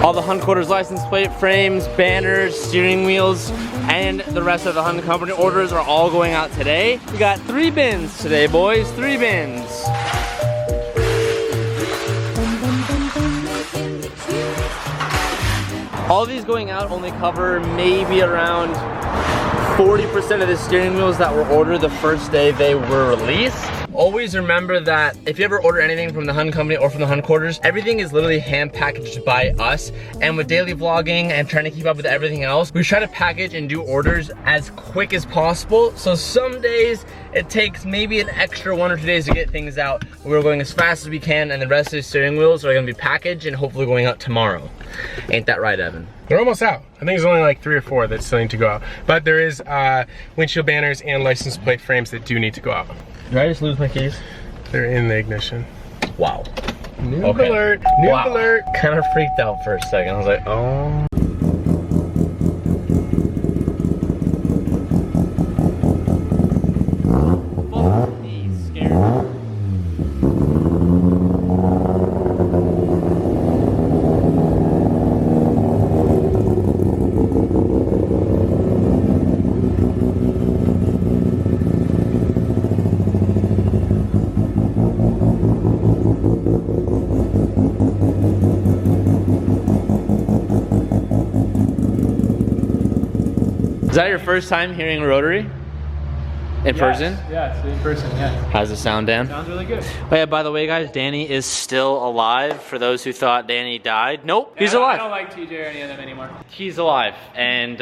All the Hunt Quarters license plate frames, banners, steering wheels, and the rest of the Hunt Company orders are all going out today. We got 3 bins today, boys, 3 bins. All these going out only cover maybe around 40% of the steering wheels that were ordered the first day they were released. Always remember that if you ever order anything from the Hunt Company or from the Hunt Quarters, everything is literally hand packaged by us. And with daily vlogging and trying to keep up with everything else, we try to package and do orders as quick as possible. So some days it takes maybe an extra 1 or 2 days to get things out. We're going as fast as we can, and the rest of the steering wheels are gonna be packaged and hopefully going out tomorrow. Ain't that right, Evan? They're almost out. I think there's only like 3 or 4 that still need to go out. But there is windshield banners and license plate frames that do need to go out. Did I just lose my keys? They're in the ignition. Wow. Noob alert, noob alert. Kind of freaked out for a second. I was like, oh. Is that your first time hearing rotary? In person? Yeah, it's in person, yeah. How's it sound, Dan? Sounds really good. Oh yeah, by the way guys, Danny is still alive. For those who thought Danny died, nope, he's alive. I don't like TJ or any of them anymore. He's alive, and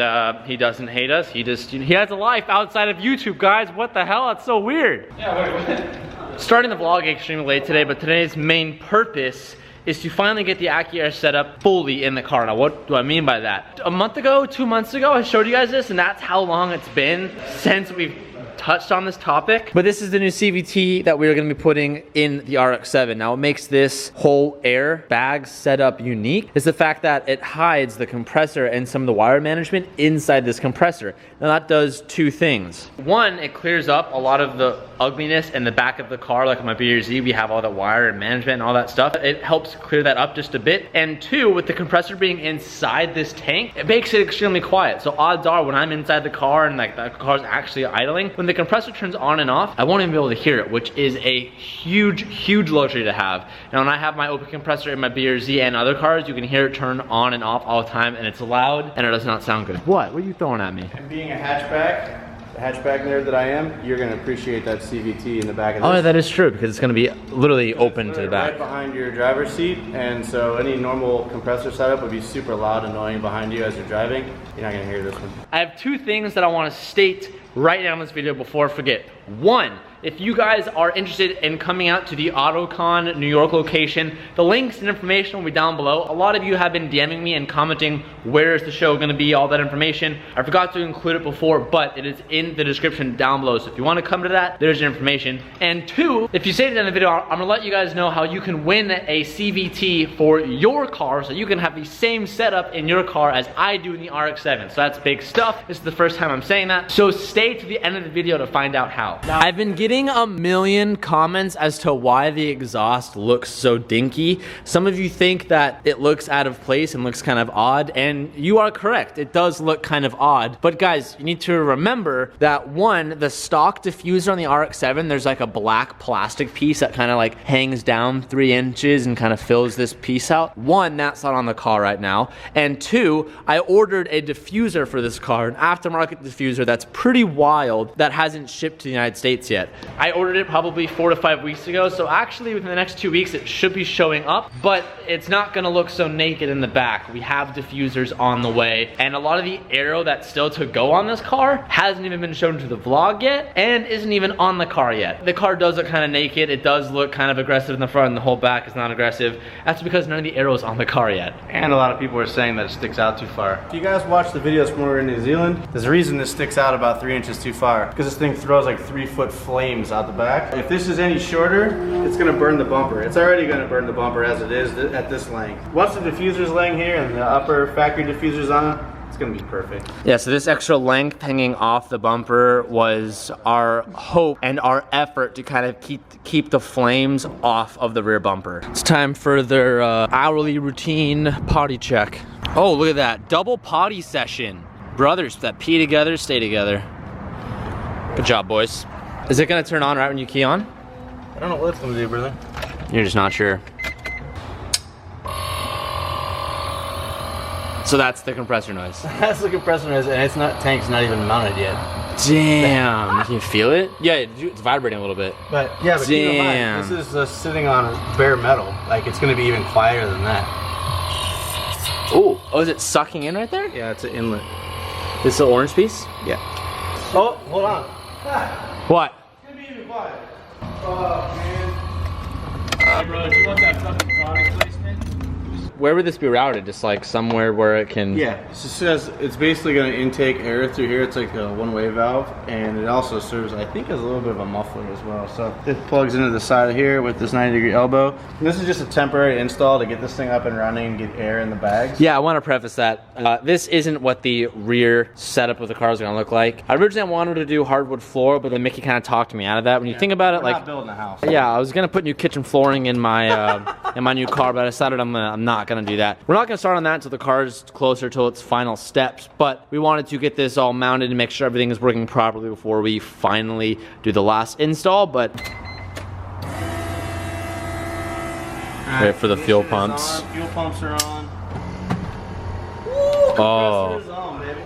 he doesn't hate us. He just, he has a life outside of YouTube, guys. What the hell? That's so weird. Yeah, wait. Starting the vlog extremely late today, but today's main purpose is to finally get the Accuair set up fully in the car. Now, what do I mean by that? A month ago, 2 months ago, I showed you guys this, and that's how long it's been since we've touched on this topic. But this is the new CVT that we're gonna be putting in the RX-7. Now, what makes this whole air bag setup unique is the fact that it hides the compressor and some of the wire management inside this compressor. Now, that does 2 things. One, it clears up a lot of the ugliness in the back of the car. Like on my BRZ, we have all that wire and management and all that stuff. It helps clear that up just a bit. And 2, with the compressor being inside this tank, it makes it extremely quiet. So odds are when I'm inside the car and like the car's actually idling, when the compressor turns on and off, I won't even be able to hear it, which is a huge, huge luxury to have. Now, when I have my open compressor in my BRZ and other cars, you can hear it turn on and off all the time, and it's loud, and it does not sound good. What? What are you throwing at me? And being a hatchback, the hatchback nerd that I am, you're gonna appreciate that CVT in the back of this. Oh, yeah, that is true, because it's gonna be literally open to the back. Right behind your driver's seat, and so any normal compressor setup would be super loud, annoying behind you as you're driving. You're not gonna hear this one. I have 2 things that I wanna state right now in this video before I forget. 1, if you guys are interested in coming out to the AutoCon New York location, the links and information will be down below. A lot of you have been DMing me and commenting, where is the show gonna be, all that information. I forgot to include it before, but it is in the description down below. So if you wanna come to that, there's your information. And 2, if you stayed to the end of the video, I'm gonna let you guys know how you can win a CVT for your car, so you can have the same setup in your car as I do in the RX-7. So that's big stuff. This is the first time I'm saying that. So stay to the end of the video to find out how. I've been getting a million comments as to why the exhaust looks so dinky. Some of you think that it looks out of place and looks kind of odd, and you are correct. It does look kind of odd. But guys, you need to remember that 1, the stock diffuser on the RX-7, there's like a black plastic piece that kind of like hangs down 3 inches and kind of fills this piece out. 1, that's not on the car right now. And 2, I ordered a diffuser for this car, an aftermarket diffuser that's pretty wild, that hasn't shipped to the United States yet. I ordered it probably 4 to 5 weeks ago, so actually within the next 2 weeks it should be showing up, but it's not gonna look so naked in the back. We have diffusers on the way, and a lot of the aero that's still to go on this car hasn't even been shown to the vlog yet, and isn't even on the car yet. The car does look kind of naked, it does look kind of aggressive in the front, and the whole back is not aggressive. That's because none of the aero's on the car yet. And a lot of people are saying that it sticks out too far. If you guys watch the videos from when we were in New Zealand, there's a reason this sticks out about 3 inches too far, because this thing throws like 3-foot flames out the back. If this is any shorter, it's gonna burn the bumper. It's already gonna burn the bumper as it is at this length. Once the diffuser's laying here and the upper factory diffuser's on, it's gonna be perfect. Yeah, so this extra length hanging off the bumper was our hope and our effort to kind of keep the flames off of the rear bumper. It's time for their hourly routine potty check. Oh, look at that, double potty session. Brothers that pee together, stay together. Good job, boys. Is it gonna turn on right when you key on? I don't know what it's gonna do, brother. You're just not sure. So that's the compressor noise. That's the compressor noise, and it's not, tank's not even mounted yet. Damn, can you feel it? Yeah, it's vibrating a little bit. But yeah, but keep in damn. mind, this is sitting on bare metal. Like, it's gonna be even quieter than that. Ooh, oh, is it sucking in right there? Yeah, it's an inlet. This little orange piece? Yeah. Oh, hold on. What? It's gonna be even quiet. Oh, man. Hey, bro, do you want that fucking product placement? Where would this be routed? Just like somewhere where it can... Yeah, it says it's basically going to intake air through here. It's like a one-way valve, and it also serves, I think, as a little bit of a muffler as well. So it plugs into the side of here with this 90-degree elbow. And this is just a temporary install to get this thing up and running and get air in the bags. Yeah, I want to preface that. This isn't what the rear setup of the car is going to look like. I originally wanted to do hardwood floor, but then Mickey kind of talked me out of that. When you think about it, We're like... not building a house. Yeah, I was going to put new kitchen flooring in my in my new car, but I decided I'm not gonna do that. We're not gonna start on that until the car's closer to its final steps, but we wanted to get this all mounted and make sure everything is working properly before we finally do the last install. But wait for the fuel pumps. Fuel pumps are on. Oh. Compressor is on, baby.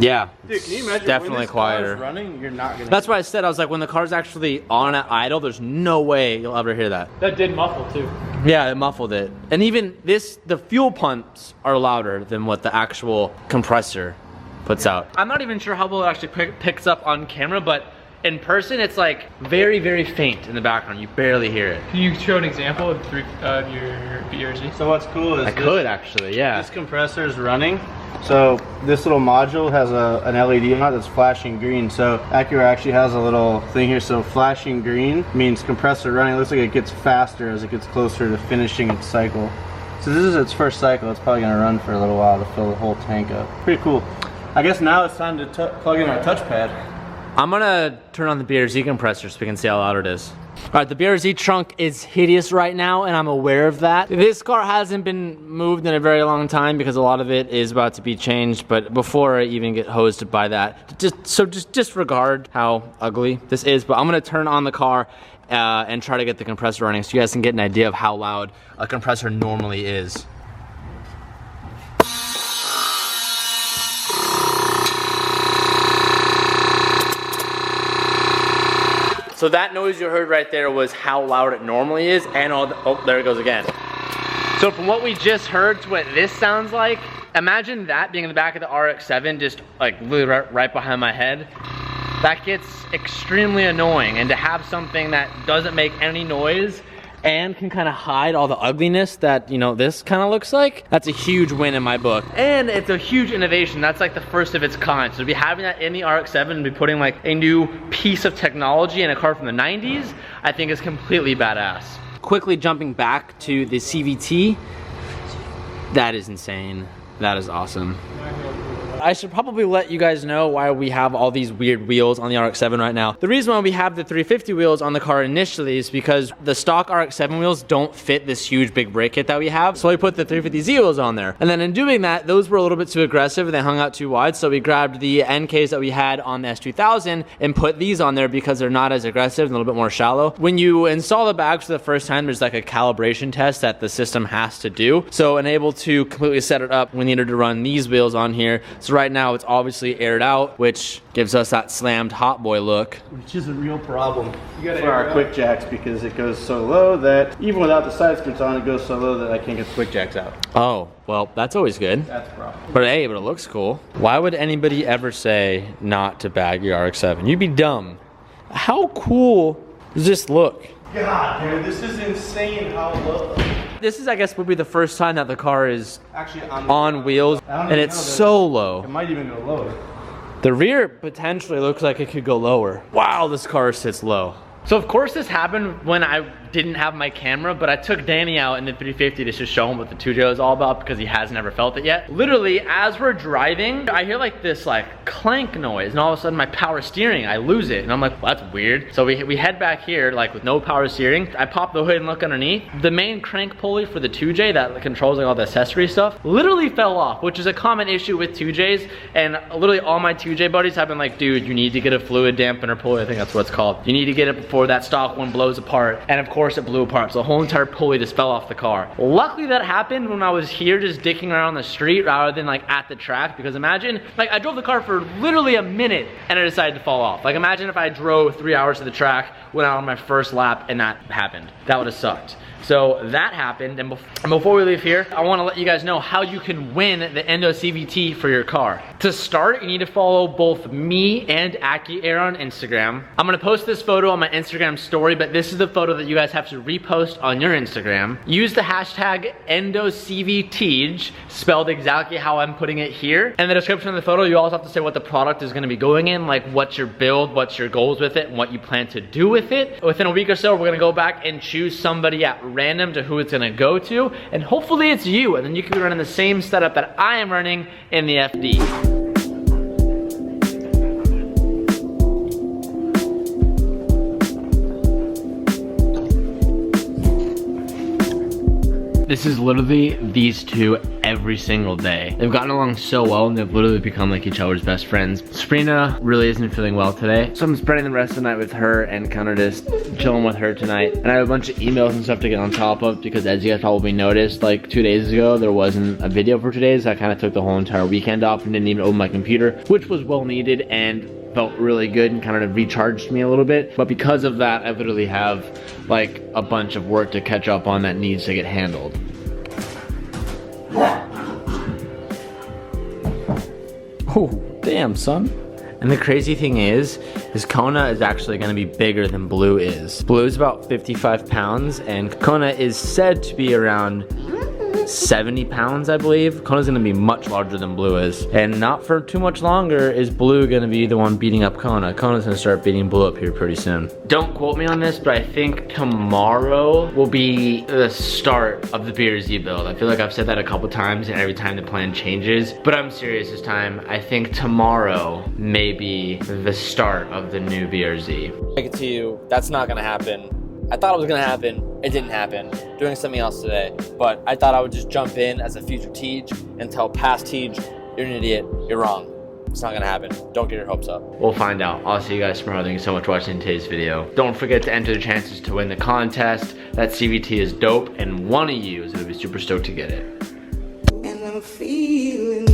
Yeah, Dude, can you imagine definitely when this quieter. car's running, you're not gonna... That's why I said, I was like, when the car's actually on at idle, there's no way you'll ever hear that. That did muffle too. Yeah, it muffled it. And even this, the fuel pumps are louder than what the actual compressor puts out. I'm not even sure how well it actually picks up on camera, but in person, it's like very, very faint in the background. You barely hear it. Can you show an example of your BRZ? So what's cool is I could actually, yeah. this compressor is running. So this little module has an LED on it that's flashing green. So Accuair actually has a little thing here. So flashing green means compressor running. It looks like it gets faster as it gets closer to finishing its cycle. So this is its first cycle. It's probably gonna run for a little while to fill the whole tank up. Pretty cool. I guess now it's time to plug in our touchpad. I'm gonna turn on the BRZ compressor so we can see how loud it is. All right, the BRZ trunk is hideous right now, and I'm aware of that. This car hasn't been moved in a very long time because a lot of it is about to be changed, but before I even get hosed by that, just disregard how ugly this is, but I'm gonna turn on the car and try to get the compressor running so you guys can get an idea of how loud a compressor normally is. So that noise you heard right there was how loud it normally is, and oh, there it goes again. So from what we just heard to what this sounds like, imagine that being in the back of the RX-7, just like literally right behind my head. That gets extremely annoying, and to have something that doesn't make any noise and can kind of hide all the ugliness that, you know, this kind of looks like, that's a huge win in my book. And it's a huge innovation. That's like the first of its kind. So to be having that in the RX-7 and be putting like a new piece of technology in a car from the 90s, I think is completely badass. Quickly jumping back to the CVT, that is insane. That is awesome. I should probably let you guys know why we have all these weird wheels on the RX-7 right now. The reason why we have the 350 wheels on the car initially is because the stock RX-7 wheels don't fit this huge big brake kit that we have, so we put the 350Z wheels on there. And then in doing that, those were a little bit too aggressive and they hung out too wide, so we grabbed the NKs that we had on the S2000 and put these on there because they're not as aggressive and a little bit more shallow. When you install the bags for the first time, there's like a calibration test that the system has to do. So unable to completely set it up, we needed to run these wheels on here. So right now it's obviously aired out, which gives us that slammed hot boy look. Which is a real problem for our quick jacks because it goes so low that even without the side skirts on, it goes so low that I can't get the quick jacks out. Oh, well, that's always good. That's a problem. But hey, but it looks cool. Why would anybody ever say not to bag your RX-7? You'd be dumb. How cool does this look? God, dude, this is insane how low. This is, I guess, would be the first time that the car is Actually on wheels, and it's so low. It might even go lower. The rear potentially looks like it could go lower. Wow, this car sits low. So of course this happened when I didn't have my camera, but I took Danny out in the 350 to just show him what the 2J was all about because he has never felt it yet. Literally, as we're driving, I hear like this like clank noise, and all of a sudden my power steering, I lose it. And I'm like, well, that's weird. So we head back here like with no power steering. I pop the hood and look underneath. The main crank pulley for the 2J that controls like all the accessory stuff literally fell off, which is a common issue with 2Js. And literally all my 2J buddies have been like, dude, you need to get a fluid dampener pulley. I think that's what it's called. You need to get it before that stock one blows apart. And of course it blew apart. So the whole entire pulley just fell off the car. Luckily that happened when I was here just dicking around the street rather than like at the track, because imagine, like I drove the car for literally a minute and it decided to fall off. Like imagine if I drove 3 hours to the track, went out on my first lap and that happened. That would have sucked. So that happened, and before we leave here, I wanna let you guys know how you can win the Endo CVT for your car. To start, you need to follow both me and Accuair on Instagram. I'm gonna post this photo on my Instagram story, but this is the photo that you guys have to repost on your Instagram. Use the hashtag Endo CVT, spelled exactly how I'm putting it here. In the description of the photo, you also have to say what the product is gonna be going in, like what's your build, what's your goals with it, and what you plan to do with it. Within a week or so, we're gonna go back and choose somebody at random to who it's gonna go to, and hopefully it's you, and then you can be running the same setup that I am running in the FD. This is literally these two every single day. They've gotten along so well and they've literally become like each other's best friends. Sabrina really isn't feeling well today, so I'm spending the rest of the night with her and kind of just chilling with her tonight. And I have a bunch of emails and stuff to get on top of because, as you guys probably noticed, like 2 days ago there wasn't a video for 2 days. I kind of took the whole entire weekend off and didn't even open my computer, which was well needed and felt really good and kind of recharged me a little bit. But because of that, I literally have like a bunch of work to catch up on that needs to get handled. Oh, damn, son. And the crazy thing is Kona is actually gonna be bigger than Blue is. Blue is about 55 pounds and Kona is said to be around 70 pounds, I believe. Kona's gonna be much larger than Blue is. And not for too much longer is Blue gonna be the one beating up Kona. Kona's gonna start beating Blue up here pretty soon. Don't quote me on this, but I think tomorrow will be the start of the BRZ build. I feel like I've said that a couple times and every time the plan changes, but I'm serious this time. I think tomorrow may be the start of the new BRZ. I can tell you, that's not gonna happen. I thought it was gonna happen, it didn't happen. Doing something else today, but I thought I would just jump in as a future Tej and tell past Tej, you're an idiot, you're wrong. It's not gonna happen. Don't get your hopes up. We'll find out. I'll see you guys tomorrow. Thank you so much for watching today's video. Don't forget to enter the chances to win the contest. That CVT is dope, and one of you is gonna be super stoked to get it. And I'm feeling